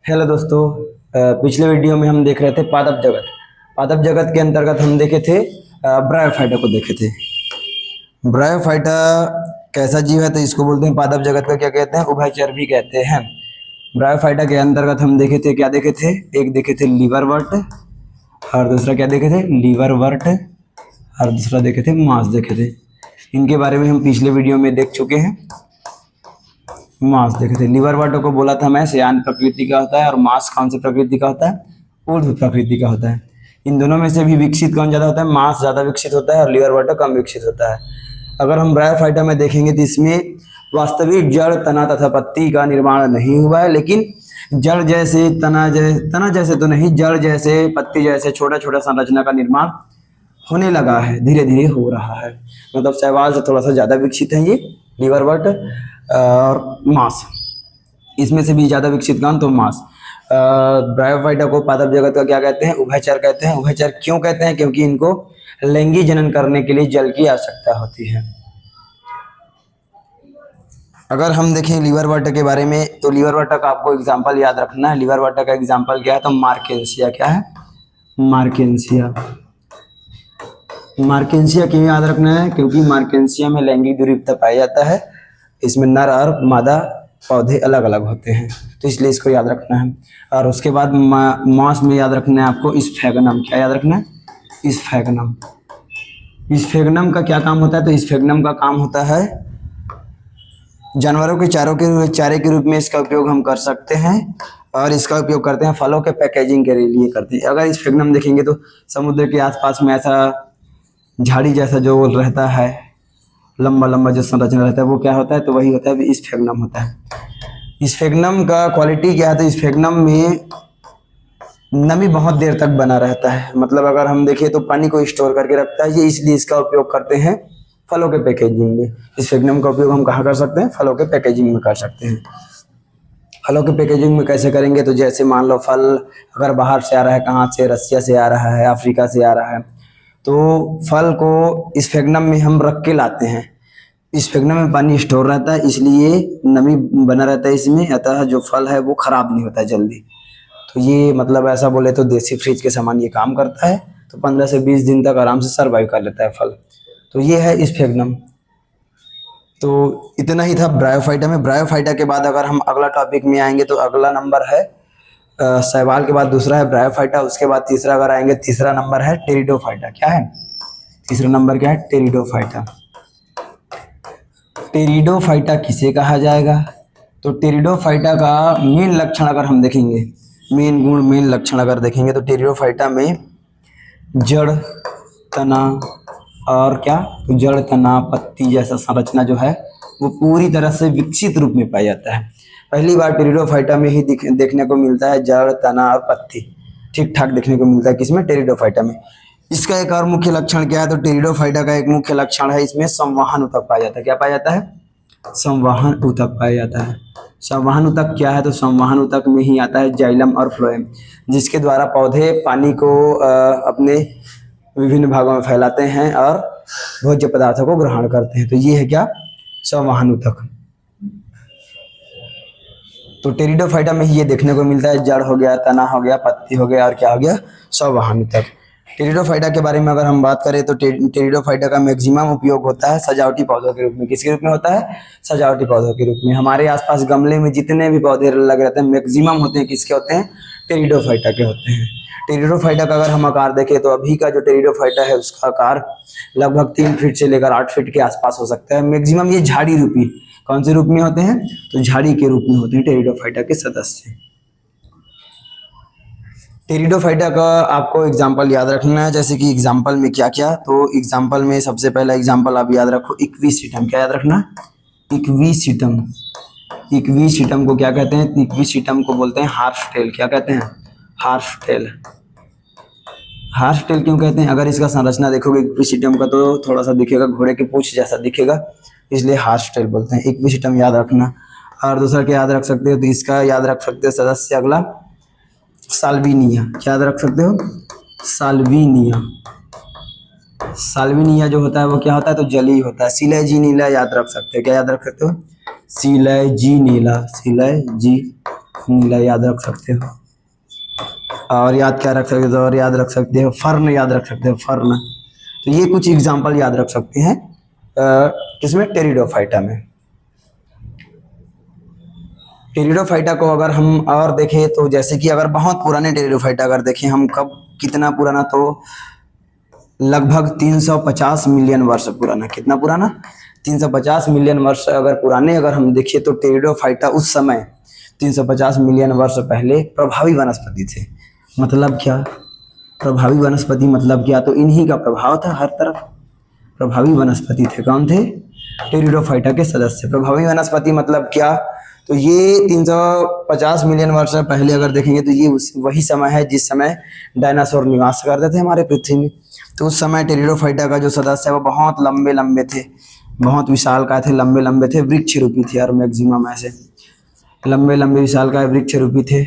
Hello दोस्तों। पिछले video में हम देख रहे थे पादप जगत। पादप जगत के अंतर्गत हम देखे थे ब्रायोफाइटा को देखे थे। ब्रायोफाइटा कैसा जीव है तो इसको बोलते हैं पादप जगत का क्या कहते हैं, उभयचर भी कहते हैं। ब्रायोफाइटा के अंतर्गत हम देखे थे, क्या देखे थे, एक देखे थे लीवरवर्ट और दूसरा क्या देखे थे, लीवरवर्ट और दूसरा देखे थे मांस देखे थे। इनके बारे में हम पिछले वीडियो में देख चुके हैं। मांस देखे थे, लीवरवर्ट को बोला था मैं शयान प्रकृति का होता है और मांस कौन सी प्रकृति का होता है, ऊर्ध्व प्रकृति का होता है। इन दोनों में से भी विकसित कौन ज़्यादा होता है, मांस ज़्यादा विकसित होता है और लीवरवर्ट कम विकसित होता है। अगर हम ब्रायोफाइटा में देखेंगे तो इसमें वास्तविक जड़, तना तथा पत्ती का निर्माण नहीं हुआ है, लेकिन जड़ जैसे तना जैसे तो नहीं, जड़ जैसे पत्ती जैसे छोटा छोटा संरचना का निर्माण होने लगा है, धीरे धीरे हो रहा है। मतलब शैवाल से थोड़ा सा ज़्यादा विकसित है ये लीवरवर्ट और मांस, इसमें से भी ज़्यादा विकसित कौन, तो मांस। ब्रायोफाइटा को पादप जगत का क्या कहते हैं, उभयचर कहते हैं। उभयचर क्यों कहते हैं, क्योंकि इनको लैंगिक जनन करने के लिए जल की आवश्यकता होती है। अगर हम देखें लीवरवर्ट के बारे में तो लीवरवर्ट का आपको एग्जाम्पल याद रखना है। लीवरवर्ट का एग्जाम्पल क्या है, तो मार्केंसिया। क्या है, मार्केंसिया। मार्केंसिया क्यों याद रखना है, क्योंकि मार्केंसिया में लैंगिक द्विरूपता पाया जाता है। इसमें नर और मादा पौधे अलग अलग होते हैं, तो इसलिए इसको याद रखना है। और उसके बाद मांस में याद रखना है आपको स्फेगनम। क्या याद रखना है, स्फेगनम। स्फेगनम का क्या काम होता है, तो स्फेगनम का काम होता है जानवरों के चारे के रूप में इसका उपयोग हम कर सकते हैं, और इसका उपयोग करते हैं फलों के पैकेजिंग के लिए करते हैं। अगर स्फेगनम देखेंगे तो समुद्र के आसपास में ऐसा झाड़ी जैसा जो रहता है, लंबा लंबा जो संरचना रहता है, वो क्या होता है, तो वही होता है स्फेगनम होता है। स्फेगनम का क्वालिटी क्या है, तो स्फेगनम में नमी बहुत देर तक बना रहता है। मतलब अगर हम देखें तो पानी को स्टोर करके रखता है ये, इसलिए इसका उपयोग करते हैं फलों के पैकेजिंग में। स्फेगनम का उपयोग हम कहाँ कर सकते हैं, फलों के पैकेजिंग में कर सकते हैं। फलों के पैकेजिंग में कैसे करेंगे, तो जैसे मान लो फल अगर बाहर से आ रहा है, कहाँ से, रसिया से आ रहा है, अफ्रीका से आ रहा है, तो फल को स्फेगनम में हम रख के लाते हैं। स्फेगनम में पानी स्टोर रहता है, इसलिए नमी बना रहता है इसमें, अतः जो फल है वो खराब नहीं होता है जल्दी। तो ये मतलब ऐसा बोले तो देसी फ्रिज के समान ये काम करता है। तो 15 से 20 दिन तक आराम से सर्वाइव कर लेता है फल। तो ये है स्फेगनम। तो इतना ही था ब्रायोफाइटा में। ब्रायोफाइटा के बाद अगर हम अगला टॉपिक में आएंगे तो अगला नंबर है शैवाल के बाद दूसरा है ब्रायोफाइटा, उसके बाद तीसरा अगर आएंगे, तीसरा नंबर है टेरिडोफाइटा। क्या है, तीसरा नंबर क्या है, टेरिडोफाइटा। टेरिडोफाइटा किसे कहा जाएगा, तो टेरिडोफाइटा का मेन लक्षण अगर हम देखेंगे, मेन गुण, मेन लक्षण अगर देखेंगे, तो टेरिडोफाइटा में जड़, तना और क्या, तो जड़, तना, पत्ती जैसा संरचना जो है वो पूरी तरह से विकसित रूप में पाया जाता है। पहली बार टेरिडोफाइटा में ही देखने को मिलता है जड़, तना और पत्ती ठीक ठाक देखने को मिलता है। किसमें, टेरिडोफाइटा में। इसका एक और मुख्य लक्षण क्या है, तो टेरिडोफाइटा का एक मुख्य लक्षण है, इसमें संवहन ऊतक पाया जाता है। क्या पाया जाता है, संवहन ऊतक पाया जाता है। संवहन ऊतक क्या है, तो संवहन ऊतक में ही आता है जाइलम और फ्लोएम, जिसके द्वारा पौधे पानी को अपने विभिन्न भागों में फैलाते हैं और भोज्य पदार्थों को ग्रहण करते हैं। तो ये है क्या, संवहन ऊतक। तो टेरिडोफाइटा में ही ये देखने को मिलता है, जड़ हो गया, तना हो गया, पत्ती हो गया और क्या हो गया, संवहन ऊतक। टेरिडोफाइटा के बारे में अगर हम बात करें तो टेरिडोफाइटा का मैक्सिमम उपयोग होता है सजावटी पौधों के रूप में। किसके रूप में होता है, सजावटी पौधों के रूप में। हमारे आसपास गमले में जितने भी पौधे लगे रहते हैं मैक्सिमम होते हैं किसके होते हैं, टेरिडोफाइटा के होते हैं। टेरिडोफाइटा का अगर हम आकार देखें तो अभी का जो टेरिडोफाइटा है उसका आकार लगभग 3 फीट से लेकर 8 फीट के आसपास हो सकता है। मैक्सिमम ये झाड़ी रूपी, कौन से रूप में होते हैं, तो झाड़ी के रूप में होते हैं टेरिडोफाइटा के सदस्य। टेरिडोफाइटा का आपको एग्जाम्पल याद रखना है, जैसे कि एग्जाम्पल में क्या क्या, तो एग्जाम्पल में सबसे पहला एग्जाम्पल आप याद रखो इक्विसिटम। क्या याद रखना, इक्विसिटम। इक्विसिटम को क्या कहते हैं, इक्विसिटम को बोलते हैं हार्स टेल। क्या कहते हैं, हार्स टेल। हार्स टेल क्यों कहते हैं, अगर इसका संरचना देखोगे इक्विसिटम का तो थोड़ा सा दिखेगा घोड़े की पूंछ जैसा दिखेगा, इसलिए हार्स टेल बोलते हैं। इक्विसिटम याद रखना। और दूसरा क्या याद रख सकते हो, तो इसका याद रख सकते हो सदस्य अगला साल्विनिया। क्या याद रख सकते हो, साल्विनिया। साल्विनिया जो होता है वो क्या होता है, तो जली होता है। सिलेजीनीला याद रख सकते हो। क्या याद रख सकते हो, सिलेजीनीला। सिलेजीनीला। नीला याद रख सकते हो। और याद क्या रख सकते हो, और याद रख सकते हो फर्न, याद रख सकते हो फर्न। तो ये कुछ एग्जाम्पल याद रख सकते हैं किसमें, टेरिडोफाइटा में। टेरिडोफाइटा को अगर हम और देखें तो जैसे कि अगर बहुत पुराने टेरिडोफाइटा अगर देखें हम, कब कितना पुराना, तो लगभग 350 मिलियन वर्ष पुराना। कितना पुराना, 350 मिलियन वर्ष अगर पुराने अगर हम देखिए तो टेरिडोफाइटा उस समय 350 मिलियन वर्ष पहले प्रभावी वनस्पति थे। मतलब क्या, प्रभावी वनस्पति मतलब क्या, तो इन्हीं का प्रभाव था हर तरफ। प्रभावी वनस्पति थे, कौन थे, टेरिडोफाइटा के सदस्य। प्रभावी वनस्पति मतलब क्या, तो ये 350 मिलियन वर्ष पहले अगर देखेंगे तो ये वही समय है जिस समय डायनासोर निवास करते थे हमारे पृथ्वी में। तो उस समय टेरिडोफाइटा का जो सदस्य है वो बहुत लंबे लंबे थे, बहुत विशालकाय थे, लंबे लंबे थे, वृक्ष रूपी थे, और मैक्सिमम ऐसे लंबे लंबे विशालकाय वृक्ष रूपी थे।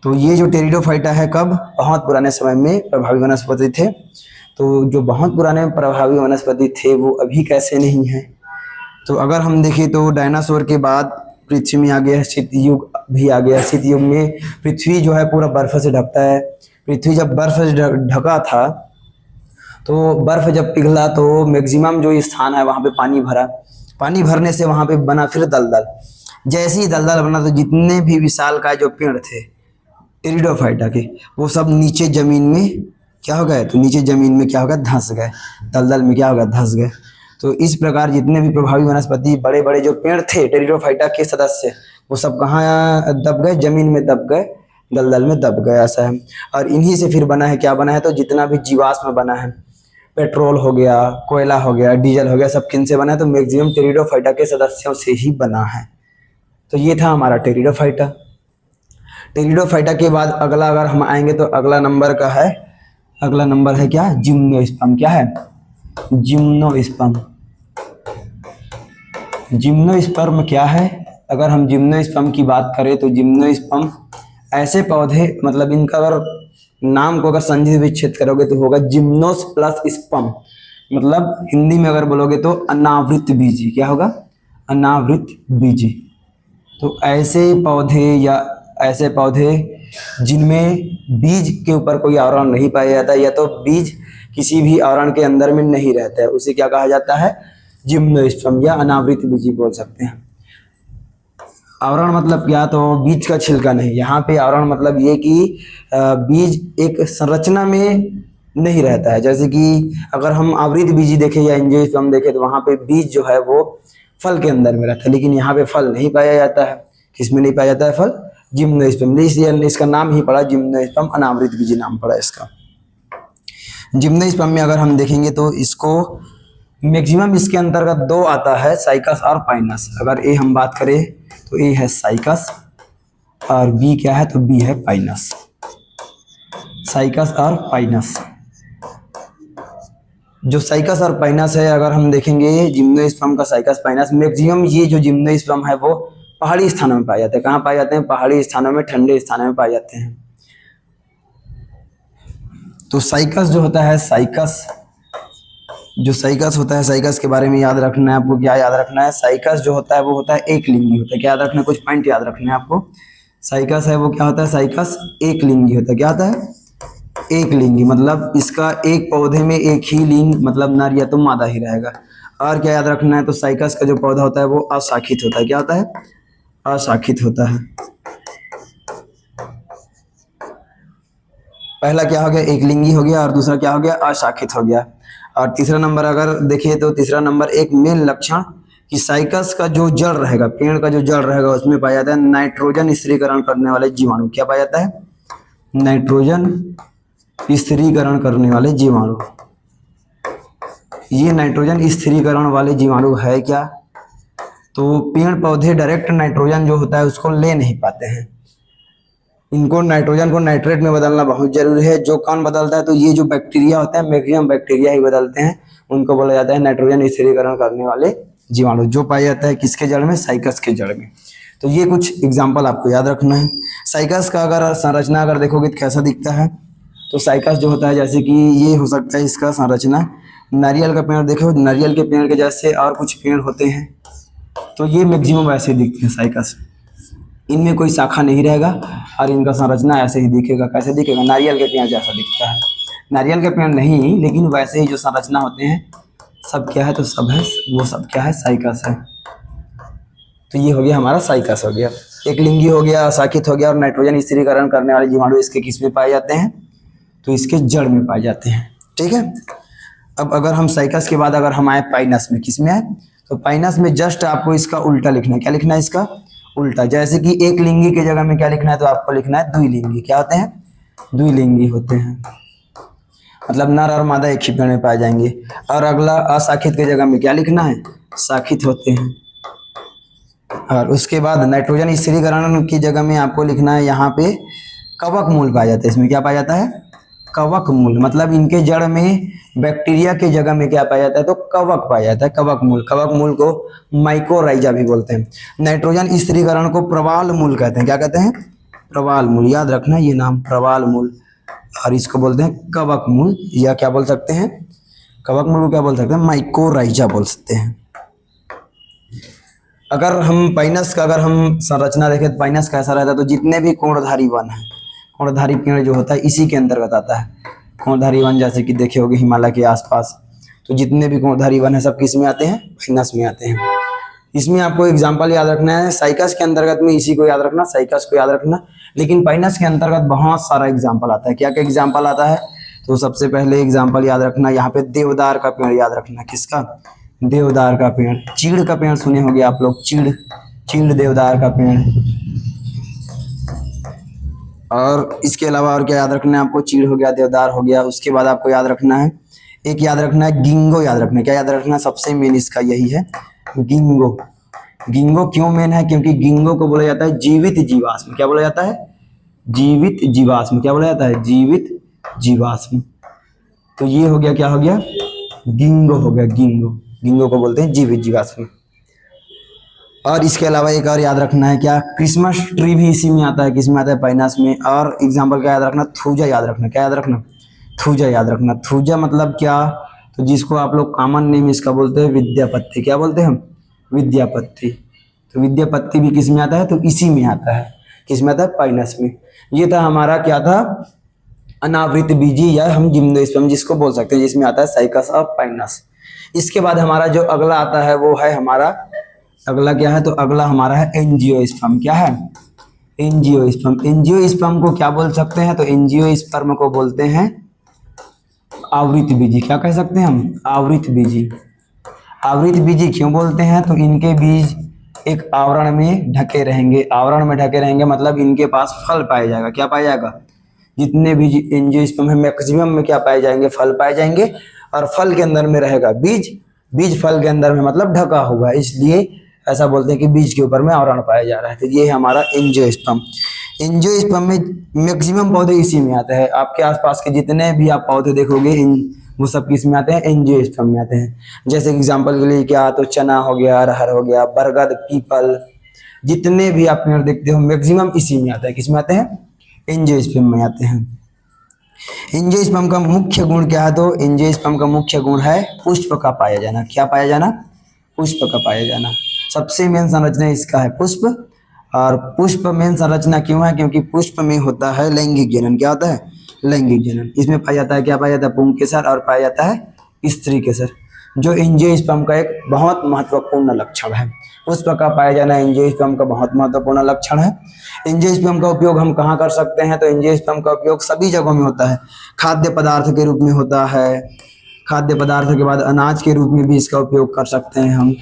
तो ये जो टेरिडोफाइटा है कब, बहुत पुराने समय में प्रभावी वनस्पति थे। तो जो बहुत पुराने प्रभावी वनस्पति थे वो अभी कैसे नहीं है। तो अगर हम देखें तो डायनासोर के बाद पृथ्वी में आ गया शीत युग, भी आ गया। शीत युग में पृथ्वी जो है पूरा बर्फ से ढकता है। पृथ्वी जब बर्फ से ढका था तो बर्फ जब पिघला तो मैक्सिमम जो स्थान है वहाँ पे पानी भरा। पानी भरने से वहाँ पे बना फिर दलदल। जैसे ही दलदल बना तो जितने भी विशालकाय जो पेड़ थे टेरिडोफाइटा के, वो सब नीचे जमीन में क्या हो गए, तो नीचे जमीन में क्या हो गया, धंस गए। दलदल में क्या हो गया, धंस गए। तो इस प्रकार जितने भी प्रभावी वनस्पति बड़े बड़े जो पेड़ थे टेरिडोफाइटा के सदस्य, वो सब कहाँ दब गए, जमीन में दब गए, दलदल में दब गए, ऐसा है। और इन्हीं से फिर बना है, क्या बना है, तो जितना भी जीवाश्म बना है, पेट्रोल हो गया, कोयला हो गया, डीजल हो गया, सब किन से बना है, तो मैक्सिमम टेरिडोफाइटा के सदस्यों से ही बना है। तो ये था हमारा टेरिडोफाइटा। टेरिडोफाइटा के बाद अगला अगर हम आएंगे तो अगला नंबर का है, अगला नंबर है क्या, जिम्नोस्पर्म। क्या है, जिम्नोस्पर्म। जिम्नोस्पर्म क्या है, अगर हम जिम्नोस्पर्म की बात करें तो जिम्नोस्पर्म ऐसे पौधे, मतलब इनका अगर नाम को अगर संधि विच्छेद करोगे तो होगा जिम्नोस प्लस स्पर्म। मतलब हिंदी में अगर बोलोगे तो अनावृत बीजी। क्या होगा, अनावृत बीजी। तो ऐसे पौधे या ऐसे पौधे जिनमें बीज के ऊपर कोई आवरण नहीं पाया जाता, या तो बीज किसी भी आवरण के अंदर में नहीं रहता है, उसे क्या कहा जाता है, जिम्नोस्पर्म या अनावृत बीजी बोल सकते हैं। आवरण मतलब क्या, तो बीज का छिलका नहीं। यहाँ पे आवरण मतलब ये कि बीज एक संरचना में नहीं रहता है। जैसे कि अगर हम आवृत बीजी देखें या एंजियोस्पर्म देखें तो वहाँ पे बीज जो है वो फल के अंदर में रहता है, लेकिन यहाँ पे फल नहीं पाया जाता है। किसमें नहीं पाया जाता है फल, जिम्नोस्पर्म। इसलिए इसका नाम ही पड़ा जिम्नोस्पर्म, अनावृत बीजी नाम पड़ा इसका। जिम्नोस्पर्म में अगर हम देखेंगे तो इसको मैक्सिमम इसके अंतर्गत दो आता है, साइकस और पाइनस। अगर ए हम बात करें तो ए है साइकस और बी क्या है, तो बी है पाइनस। साइकस और पाइनस, जो साइकस और पाइनस है अगर हम देखेंगे जिम्नोस्पर्म का साइकस पाइनस, मैक्सिमम ये जो जिम्नोस्पर्म है वो पहाड़ी स्थानों में पाए जाते हैं। कहाँ पाए जाते हैं, पहाड़ी स्थानों में, ठंडे स्थानों में पाए जाते हैं। तो साइकस जो होता है, साइकस जो साइकस होता है, साइकस के बारे में याद रखना है आपको। क्या याद रखना है, साइकस जो होता है वो होता है एक लिंगी होता है। क्या याद रखना है, कुछ पॉइंट याद रखना है आपको। साइकस है वो क्या होता है, साइकस एक लिंगी होता है। क्या होता है, एक लिंगी, मतलब इसका एक पौधे में एक ही लिंग, मतलब नर या तो मादा ही रहेगा। और क्या याद रखना है, तो साइकस का जो पौधा होता है वो अशाखित होता है। क्या होता है, अशाखित होता है। पहला क्या हो गया, एक लिंगी हो गया, और दूसरा क्या हो गया, अशाखित हो गया। और तीसरा नंबर अगर देखिए तो तीसरा नंबर एक मेन लक्षण कि साइकस का जो जड़ रहेगा, पेड़ का जो जड़ रहेगा, उसमें पाया जाता है नाइट्रोजन स्थिरीकरण करने वाले जीवाणु। क्या पाया जाता है, नाइट्रोजन स्थिरीकरण करने वाले जीवाणु। ये नाइट्रोजन स्थिरीकरण वाले जीवाणु है क्या, तो पेड़ पौधे डायरेक्ट नाइट्रोजन जो होता है उसको ले नहीं पाते हैं। इनको नाइट्रोजन को नाइट्रेट में बदलना बहुत जरूरी है। जो कौन बदलता है, तो ये जो बैक्टीरिया होते हैं, मैक्सिमम बैक्टीरिया ही बदलते हैं। उनको बोला जाता है नाइट्रोजन स्थिरीकरण करने वाले जीवाणु, जो पाया जाता है किसके जड़ में, साइकस के जड़ में। तो ये कुछ एग्जाम्पल आपको याद रखना है। साइकस का अगर संरचना अगर देखोगे तो कैसा दिखता है, तो साइकस जो होता है जैसे कि ये हो सकता है इसका संरचना। नारियल का पेड़ देखो, नारियल के पेड़ के जैसे और कुछ पेड़ होते हैं, तो ये मैक्सिमम वैसे दिखते हैं साइकस। इनमें कोई शाखा नहीं रहेगा और इनका संरचना ऐसे ही दिखेगा। कैसे दिखेगा? नारियल के पेड़ जैसा दिखता है। नारियल के पेड़ नहीं, लेकिन वैसे ही जो संरचना होते हैं सब क्या है, तो सब है वो सब क्या है, साइकस है। तो ये हो गया हमारा साइकस हो गया। एक लिंगी हो गया, अशाखित हो गया, और नाइट्रोजन स्थिरीकरण करने वाले जीवाणु इसके किस में पाए जाते हैं, तो इसके जड़ में पाए जाते हैं। ठीक है। अब अगर हम साइकस के बाद अगर हम आए पाइनस में, किस में आए, तो पाइनस में जस्ट आपको इसका उल्टा लिखना है। क्या लिखना है? इसका उल्टा। जैसे कि एक लिंगी के जगह में क्या लिखना है, तो आपको लिखना है द्विलिंगी। क्या होते हैं? द्विलिंगी होते हैं, मतलब नर और मादा एक ही पेड़ में पाए जाएंगे। और अगला अशाखित के जगह में क्या लिखना है, शाखित होते हैं। और उसके बाद नाइट्रोजन स्थिरीकरण की जगह में आपको लिखना है यहाँ पे कवक मूल पाया जाता है। इसमें क्या पाया जाता है? कवक मूल। मतलब इनके जड़ में बैक्टीरिया के जगह में क्या पाया जाता है, तो कवक पाया जाता है, कवक मूल। कवक मूल को माइकोराइजा भी बोलते हैं। नाइट्रोजन स्थिरीकरण को प्रवाल मूल कहते हैं। क्या कहते हैं? प्रवाल मूल। याद रखना ये नाम, प्रवाल मूल। और इसको बोलते हैं कवक मूल, या क्या बोल सकते हैं, कवक मूल को क्या बोल सकते हैं, माइकोराइजा बोल सकते हैं। अगर हम पाइनस का अगर हम संरचना देखें तो पाइनस कैसा रहता है, तो जितने भी कोणधारी वन है, कोणधारी पेड़ जो होता है इसी के अंतर्गत आता है। कोणधारी वन जैसे कि देखे होंगे हिमालय के आसपास, तो जितने भी कोणधारी वन है सब किस में आते हैं, पाइनस में आते हैं। इसमें आपको एग्जाम्पल याद रखना है, साइकस के अंतर्गत में इसी को याद रखना, साइकस को याद रखना। लेकिन पाइनस के अंतर्गत बहुत सारा एग्जाम्पल आता है। क्या क्या एग्जाम्पल आता है, तो सबसे पहले एग्जाम्पल याद रखना यहाँ पे देवदार का पेड़ याद रखना। किसका? देवदार का पेड़। चीड़ का पेड़ सुने होंगे आप लोग, चीड़, चीड़ देवदार का पेड़। और इसके अलावा और क्या याद रखना है आपको, चीड़ हो गया, देवदार हो गया। उसके बाद आपको याद रखना है, एक याद रखना है गिंगो याद रखना है। क्या याद रखना है? सबसे मेन इसका यही है, गिंगो। गिंगो क्यों मेन है? क्योंकि गिंगो को बोला जाता है जीवित जीवाश्म। क्या बोला जाता है? जीवित जीवाश्म। क्या बोला जाता है? जीवित जीवाश्म। तो ये हो गया, क्या हो गया, गिंगो हो गया, गिंगो। गिंगो को बोलते हैं जीवित जीवाश्म। और इसके अलावा एक और याद रखना है, क्या, क्रिसमस ट्री भी इसी में आता है। किस में आता है? पाइनस में। और एग्जाम्पल क्या याद रखना, थूजा याद रखना। क्या याद रखना? थूजा याद रखना। थूजा मतलब क्या, तो जिसको आप लोग कॉमन नेम इसका बोलते हैं विद्यापत्ति। क्या बोलते हैं हम? विद्यापत्ति। तो विद्यापत्ति भी किस में आता है, तो इसी में आता है। किस में आता है? पाइनस में। ये था हमारा क्या था, अनावृत बीजी या हम जिम्नोस्पर्म जिसको बोल सकते हैं, जिसमें आता है साइकस और पाइनस। इसके बाद हमारा जो अगला आता है वो है हमारा, अगला क्या है, तो अगला हमारा है एंजियोस्पर्म। क्या है? एंजियोस्पर्म। एंजियोस्पर्म को क्या बोल सकते हैं, तो एंजियोस्पर्म को बोलते हैं आवृत बीजी। क्या कह सकते हैं हम? आवृत बीजी। आवृत बीजी क्यों बोलते हैं, तो इनके बीज एक आवरण में ढके रहेंगे। आवरण में ढके रहेंगे मतलब इनके पास फल पाया जाएगा। क्या पाया जाएगा? जितने भी एंजियोस्पर्म है मैक्सिमम में क्या पाए जाएंगे, फल पाए जाएंगे। और फल के अंदर में रहेगा बीज, बीज फल के अंदर में मतलब ढका हुआ, इसलिए ऐसा बोलते हैं कि बीज के ऊपर में आवरण पाया जा रहा है। तो ये है हमारा एंजियोस्पर्म। एंजियोस्पर्म में मैक्सिमम पौधे इसी में आते हैं। आपके आसपास के जितने भी आप पौधे देखोगे वो सब किस में आते हैं? एंजियोस्पर्म में आते हैं। जैसे एग्जांपल के लिए क्या, तो चना हो गया, अरहर हो गया, बरगद, पीपल, जितने भी आप पेड़ देखते हो मैक्सिमम इसी में आता है। किस में आते हैं? एंजियोस्पर्म में आते हैं। एंजियोस्पर्म का मुख्य गुण क्या है, तो एंजियोस्पर्म का मुख्य गुण है पुष्प का पाया जाना। क्या पाया जाना? पुष्प का पाया जाना। सबसे मेन संरचना इसका है पुष्प। और पुष्प मेन संरचना क्यों है? क्योंकि पुष्प में होता है लैंगिक जनन। क्या होता है? लैंगिक जनन। इसमें पाया जाता है, क्या पाया जाता है? पुंकेसर, और पाया जाता है स्त्री केसर, जो एंजियोस्पर्म का एक बहुत महत्वपूर्ण लक्षण है। पुष्प का पाया जाना एंजियोस्पर्म का बहुत महत्वपूर्ण लक्षण है। एंजियोस्पर्म का उपयोग हम कहाँ कर सकते हैं, तो एंजियोस्पर्म का उपयोग सभी जगहों में होता है। खाद्य पदार्थ के रूप में होता है, खाद्य पदार्थ के बाद अनाज के रूप में भी इसका उपयोग कर सकते हैं हम।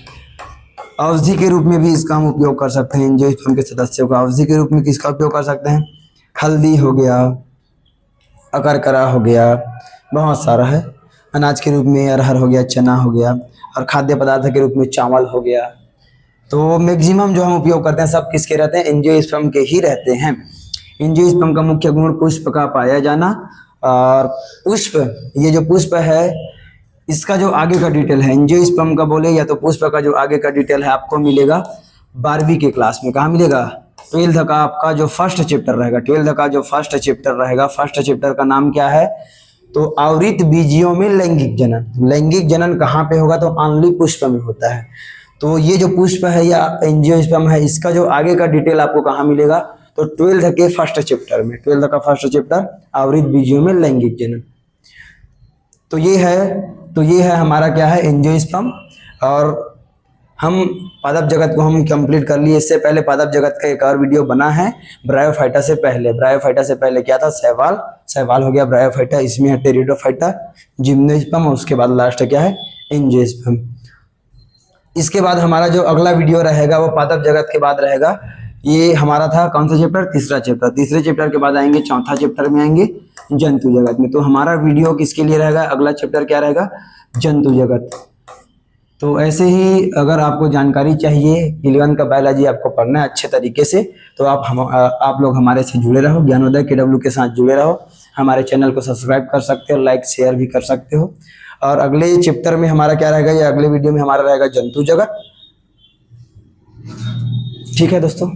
औषधि के रूप में भी इसका हम उपयोग कर सकते हैं। एंजियोस्पर्म के सदस्यों का औषधि के रूप में किसका उपयोग कर सकते हैं? हल्दी हो गया, अकरकरा हो गया, बहुत सारा है। अनाज के रूप में अरहर हो गया, चना हो गया, और खाद्य पदार्थ के रूप में चावल हो गया। तो मैक्सिमम जो हम उपयोग करते हैं सब किसके रहते हैं? एंजियोस्पर्म के ही रहते हैं। एंजियोस्पर्म का मुख्य गुण पुष्प का पाया जाना। और पुष्प, ये जो पुष्प है इसका जो आगे का डिटेल है एंजियोस्पर्म का बोले या तो पुष्प का जो आगे का डिटेल है आपको मिलेगा 12वीं के क्लास में। कहाँ मिलेगा? 12th का आपका जो फर्स्ट चैप्टर रहेगा, 12th का जो फर्स्ट चैप्टर रहेगा, फर्स्ट चैप्टर का नाम क्या है, तो आवृत बीजियों में लैंगिक जनन। लैंगिक जनन कहाँ पे होगा, तो ऑनली पुष्प में होता है। तो ये जो पुष्प है या एंजियोस्पर्म है, इसका जो आगे का डिटेल आपको कहाँ मिलेगा, तो 12th के फर्स्ट चैप्टर में, 12th का फर्स्ट चैप्टर आवृत बीजियों में लैंगिक जनन। तो ये है हमारा क्या है, एंजियोस्पर्म। और हम पादप जगत को हम कंप्लीट कर लिए। इससे पहले पादप जगत का एक और वीडियो बना है ब्रायोफाइटा से पहले। ब्रायोफाइटा से पहले क्या था, शैवाल हो गया ब्रायोफाइटा, इसमें है टेरिडोफाइटा, जिम्नोस्पर्म, और उसके बाद लास्ट क्या है, एंजियोस्पर्म। इसके बाद हमारा जो अगला वीडियो रहेगा वो पादप जगत के बाद रहेगा। ये हमारा था कौन सा चैप्टर, तीसरा चैप्टर। तीसरे चैप्टर के बाद आएंगे चौथा चैप्टर में आएंगे जंतु जगत में। तो हमारा वीडियो किसके लिए रहेगा, अगला चैप्टर क्या रहेगा, जंतु जगत। तो ऐसे ही अगर आपको जानकारी चाहिए, 11th का बायोलॉजी आपको पढ़ना है अच्छे तरीके से, तो आप लोग हमारे से जुड़े रहो, ज्ञानोदय KW के साथ जुड़े रहो। हमारे चैनल को सब्सक्राइब कर सकते हो, लाइक शेयर भी कर सकते हो। और अगले चैप्टर में हमारा क्या रहेगा, या अगले वीडियो में हमारा रहेगा जंतु जगत। ठीक है दोस्तों।